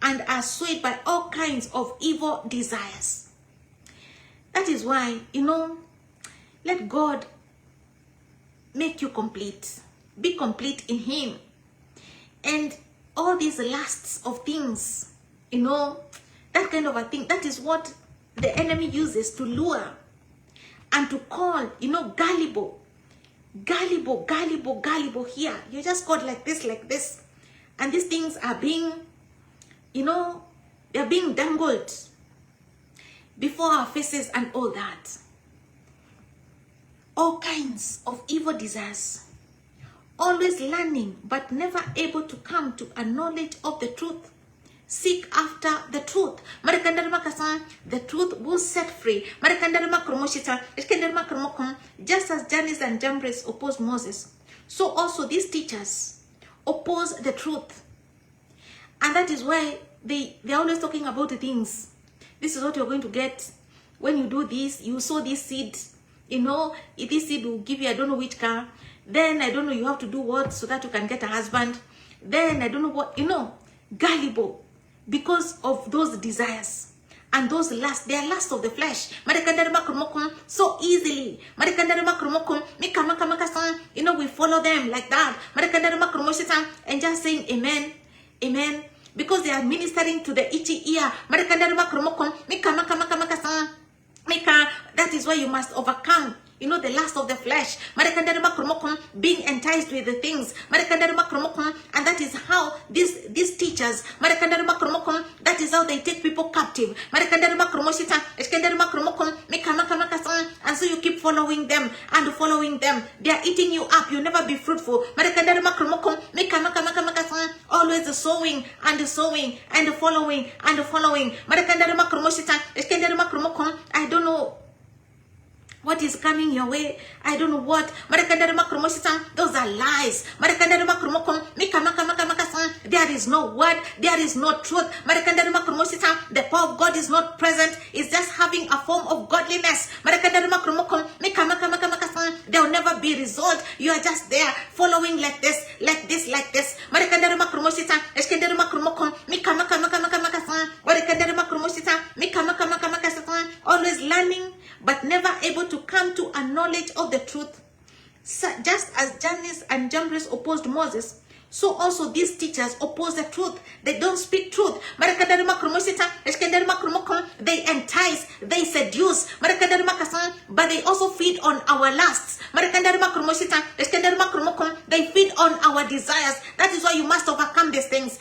and are swayed by all kinds of evil desires. That is why, you know, let God make you complete. Be complete in Him. And all these lusts of things, you know, that kind of a thing, that is what the enemy uses to lure and to call, you know, gullible here. You're just called like this. And these things are being, you know, they're being dangled before our faces and all that. All kinds of evil desires. Always learning, but never able to come to a knowledge of the truth. Seek after the truth. The truth will set free. Just as Jannes and Jambres opposed Moses, so also these teachers oppose the truth. And that is why they're always talking about the things. This is what you're going to get. When you do this, you sow this seed. You know, this seed will give you, I don't know which car. Then, I don't know, you have to do what so that you can get a husband. Then, I don't know what, you know, gullible. Because of those desires. And those lusts, they are lusts of the flesh. So easily. You know, we follow them like that. And just saying amen, amen. Because they are ministering to the itchy ear. That is why you must overcome, you know, the lust of the flesh. Being enticed with the things. And that is how these teachers, that is how they take people captive. And so you keep following them and following them. They are eating you up. You'll never be fruitful. Always sowing and sowing and following and following. I don't know. What is coming your way? I don't know what. Those are lies. There is no word. There is no truth. The power of God is not present. It's just having a form of godliness. There will never be result. You are just there following like this, like this, like this. Always learning, but never able to come to a knowledge of the truth. So just as Jannes and Jambres opposed Moses, so also these teachers oppose the truth. They don't speak truth. They entice, they seduce, but they also feed on our lusts. They feed on our desires. That is why you must overcome these things.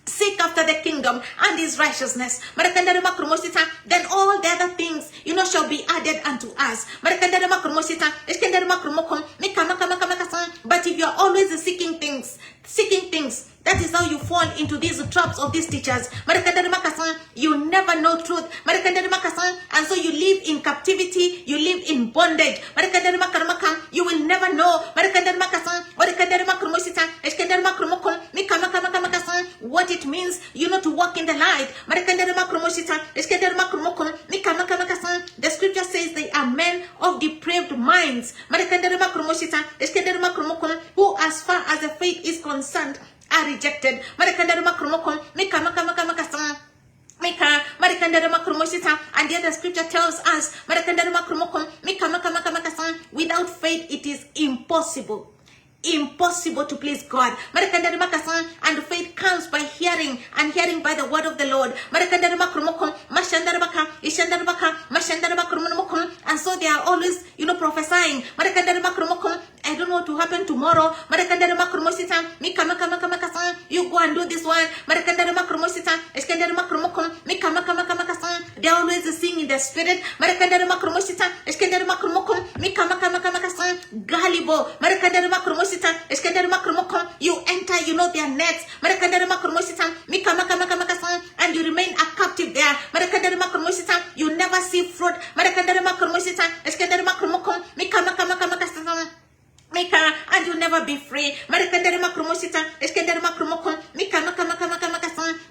Seek after the kingdom and his righteousness. Then all the other things, shall be added unto us. But if you are always seeking things, that is how you fall into these traps of these teachers. You never know truth. And so you live in captivity, you live in bondage. You will never know what it means, to walk in the light. The scripture says they are men of depraved minds, who as far as the faith is concerned are rejected. And the other scripture tells us, without faith it is impossible to please God. And faith comes by hearing, and hearing by the word of the Lord. And so they are always, prophesying. I don't know what will happen tomorrow. You go and do this one. They are always singing in the spirit. Gullible. You enter, their nets. And you remain a captive there. You never see fruit. And you never be free.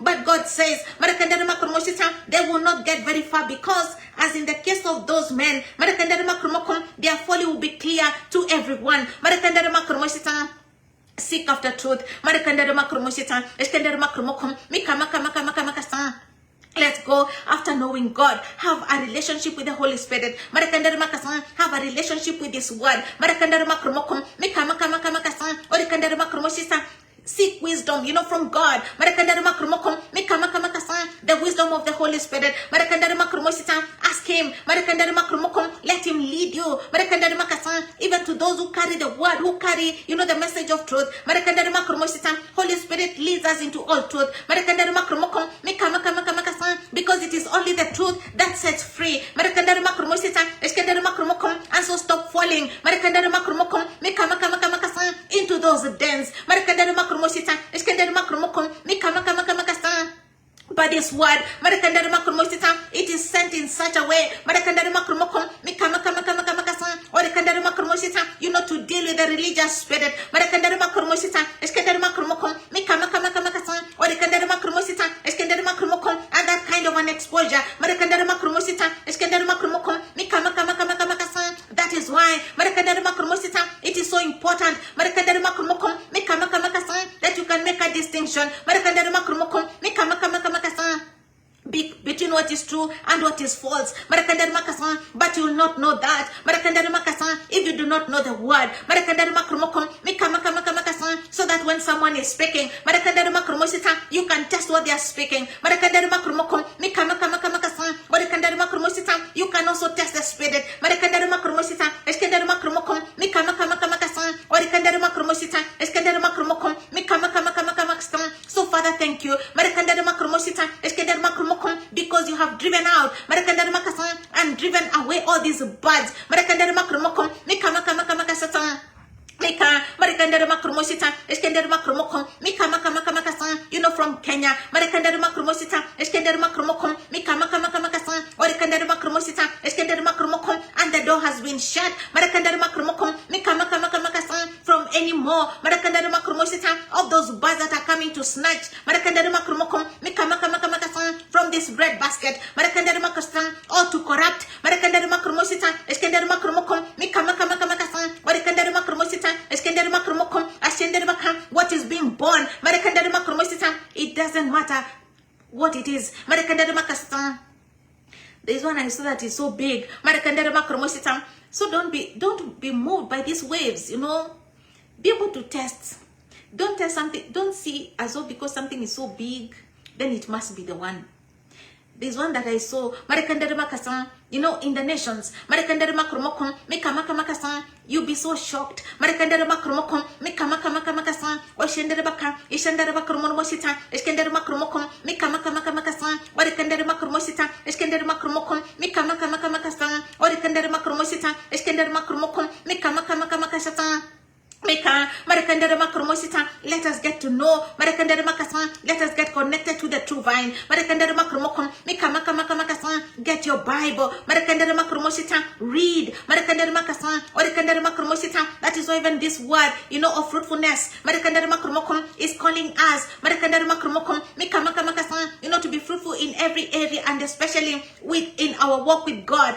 But God says they will not get very far, because as in the case of those men, their folly will be clear to everyone. Seek after truth. Let's go after knowing God. Have a relationship with the Holy Spirit. Have a relationship with His Word. Seek wisdom, from God. The wisdom of the Holy Spirit. Ask Him. Let Him lead you. Even to those who carry the word, who carry, the message of truth. Holy Spirit leads us into all truth. Because it is only the truth that sets free. And so stop falling into those dens. By this word, it is sent in such a way, to deal with the religious spirit, and that kind of an exposure. That is why it is so important that you can make a distinction between what is true and what is false. But you will not know that if you do not know the word. So that when someone is speaking, you can test what they are speaking. You can also test the spirit. So Father, thank you. Because you have driven out and driven away all these birds. From Kenya, Orikandere makromosita, eskendere makromokom, and the door has been shut. Marakandere makromokom, mikamakamakamakasang, from any more. Marakandere makromosita, of those birds that are coming to snatch. Marakandere makromokom, mikamakamakamakasang, from this bread basket. Marakandere makasang, or to corrupt. Marakandere makromosita, eskendere makromokom, mikamakamakamakasang, orikandere makromosita, eskendere makromokom, ascendere makam, what is being born. Marakandere makromosita, it doesn't matter what it is. Marakandere makasang. There's one I saw that is so big. So don't be moved by these waves, you know. Be able to test. Don't test something, don't see as though because something is so big, then it must be the one. There's one that I saw, you know, in the nations. You'll be so shocked. Let us get to know. Let us get connected to the true vine. Get your Bible. Read. That is why even this word, you know, of fruitfulness is calling us, you know, to be fruitful in every area and especially in our walk with God.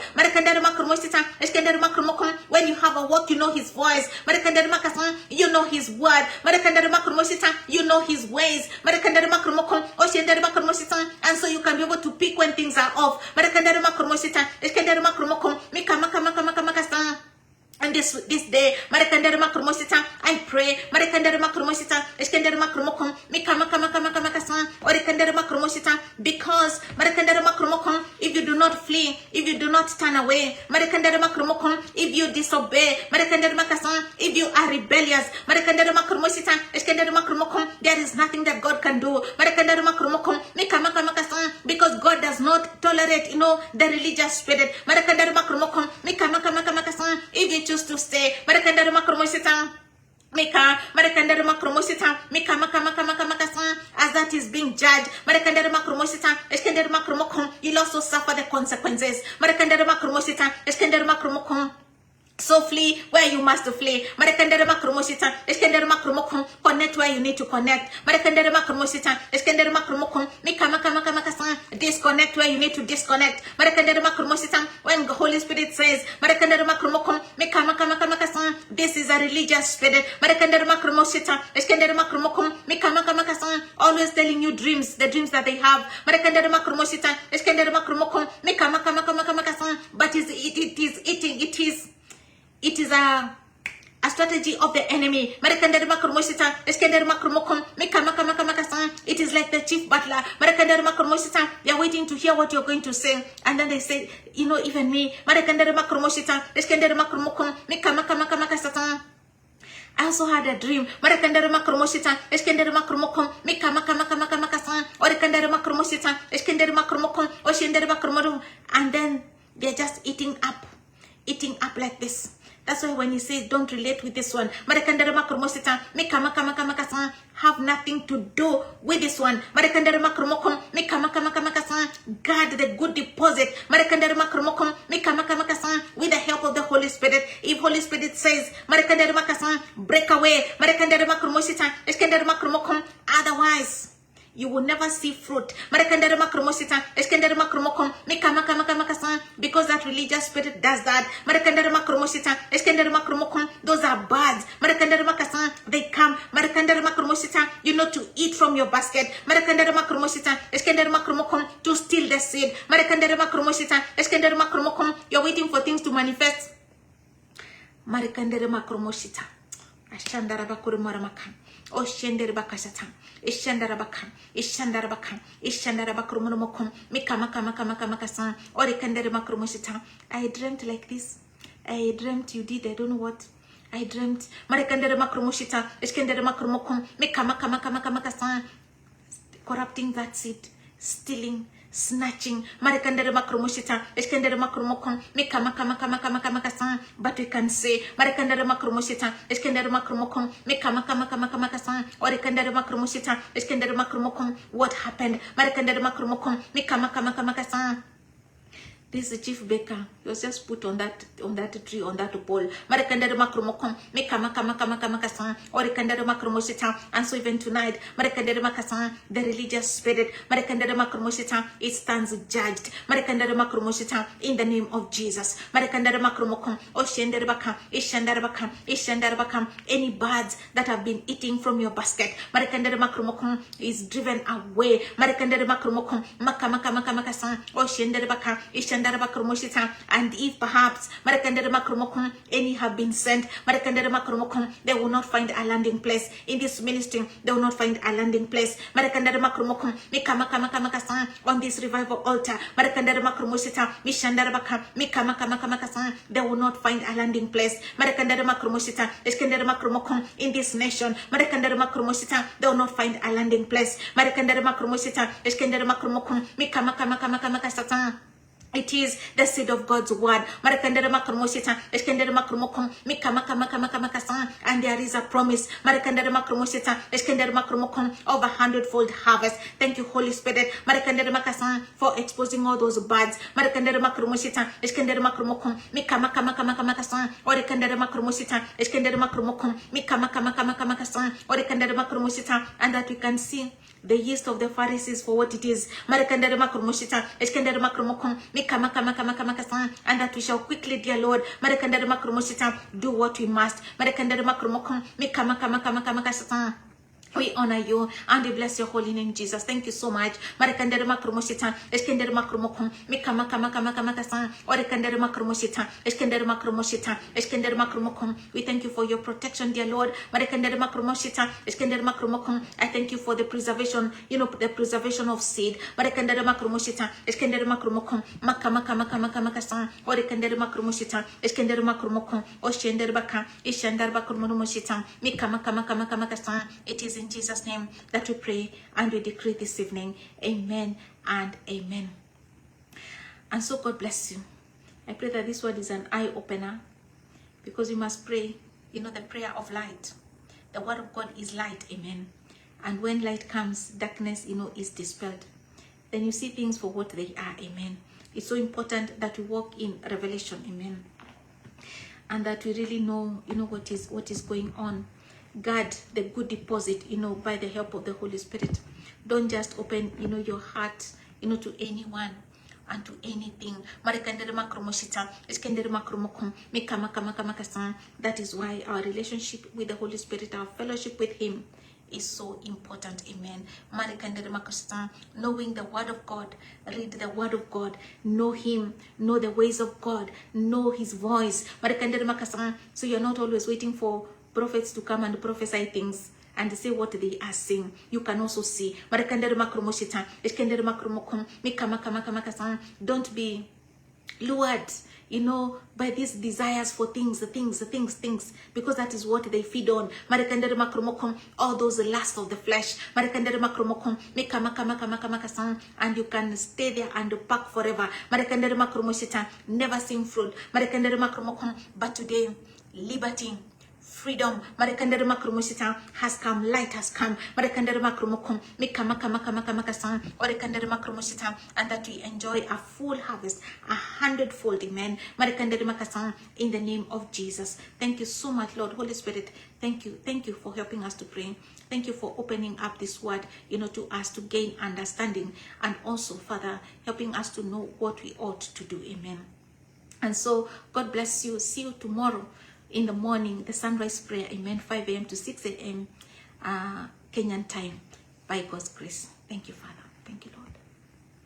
When you have a walk, you know His voice. You know His word. You know His ways. And so you can be able to pick when things are off. And this day, I pray, because if you do not flee, if you do not turn away, if you disobey, if you are rebellious, there is nothing that God can do. Because God does not tolerate, you know, the religious spirit. If you choose to stay, as that is being judged, you'll also suffer the consequences. So flee where you must flee. Connect where you need to connect. Disconnect where you need to disconnect. When the Holy Spirit says, this is a religious spirit. Always telling you dreams, the dreams that they have. But it is a strategy of the enemy. It is like the chief butler. They are waiting to hear what you're going to say. And then they say, you know, even me. I also had a dream. And then they're just eating up like this. That's why when he says don't relate with this one, have nothing to do with this one. Guard the good deposit with the help of the Holy Spirit. If Holy Spirit says break away, otherwise you will never see fruit. Because that religious spirit does that. Those are birds. They come, you know, to eat from your basket. To steal the seed. You're waiting for things to manifest. I dreamt like this. I dreamt you did, I don't know what. I dreamt corrupting that seed, stealing, snatching, but we can say what happened. this chief baker, he was just put on that tree, on that pole. Marekandere makromokom, mekama kama kasan, orekandere makromosita. And so even tonight, marekandere makasan, the religious spirit, marekandere makromosita, it stands judged. Marekandere makromosita, in the name of Jesus. Marekandere makromokom, oshendere baka, ishandere baka, ishandere baka. Any birds that have been eating from your basket, marekandere makromokom, is driven away. Marekandere makromokom, makama kasan, oshendere baka, ishandere bakromosita. And if perhaps marekandere makromokom, any have been sent, marekandere makromokom, they will not find a landing place in this ministry. They will not find a landing place. Marekandere makromokom, mikama kasan, on this revival altar. Marekandere makromosita, mishandere baka, mikama kasan, they will not find a landing place. Marekandere makromosita, eskendere makromokom, in this nation. Marekandere makromosita, they will not find a landing place. Marekandere makromosita, eskendere makromokom, mikama kasan. It is the seed of God's word. Marekandere makromosita, eskendere makromokom, mikama kasan, and there is a promise. Marekandere makromosita, eskendere makromokom, of 100-fold harvest. Thank you, Holy Spirit. Marekandere makasan, for exposing all those birds. Marekandere makromosita, eskendere makromokom, mikama kasan, orekandere makromosita, eskendere makromokom, mikama kasan, orekandere makromosita, and that we can see the yeast of the Pharisees for what it is. Marekandere makromosita, eskendere makromokom, mikama kasan, and that we shall quickly, dear Lord, marekandere makromosita, do what we must. Marekandere makromokom, mikama kasan. We honor you and we bless your holy name, Jesus. Thank you so much. Marekandere makromosita, eskendere makromokom, mikama kasan, orekandere makromosita, eskendere makromosita, eskendere makromokom. We thank you for your protection, dear Lord. Marekandere makromosita, eskendere makromokom. I thank you for the preservation, the preservation of seed. Marekandere makromosita, eskendere makromokom, makama kasan, orekandere makromosita, eskendere makromokom, oshendere baka, ishandere bakromosita, mikama kasan. It is in Jesus' name that we pray and we decree this evening. Amen and amen. And so God bless you. I pray that this word is an eye-opener, because you must pray, the prayer of light. The word of God is light. Amen. And when light comes, darkness, is dispelled. Then you see things for what they are. Amen. It's so important that we walk in revelation. Amen. And that we really know, what is going on. Guard the good deposit, by the help of the Holy Spirit. Don't just open, your heart, to anyone and to anything. That is why our relationship with the Holy Spirit, our fellowship with Him, is so important. Amen. Knowing the word of God, read the word of God, know Him, know the ways of God, know His voice. So you're not always waiting for prophets to come and prophesy things and say what they are saying. You can also see. Don't be lured, by these desires for things, because that is what they feed on. All those lusts of the flesh. And you can stay there and pack forever. Never seen fruit. But today, liberty, freedom, has come, light has come, and that we enjoy a full harvest, 100-fold. Amen. In the name of Jesus. Thank you so much, Lord. Holy Spirit, thank you for helping us to pray. Thank you for opening up this word, to us to gain understanding, and also, Father, helping us to know what we ought to do. Amen. And so, God bless you. See you tomorrow in the morning, the sunrise prayer. Amen. 5 a.m. to 6 a.m. Kenyan time, by God's grace. Thank you, Father. Thank you, Lord.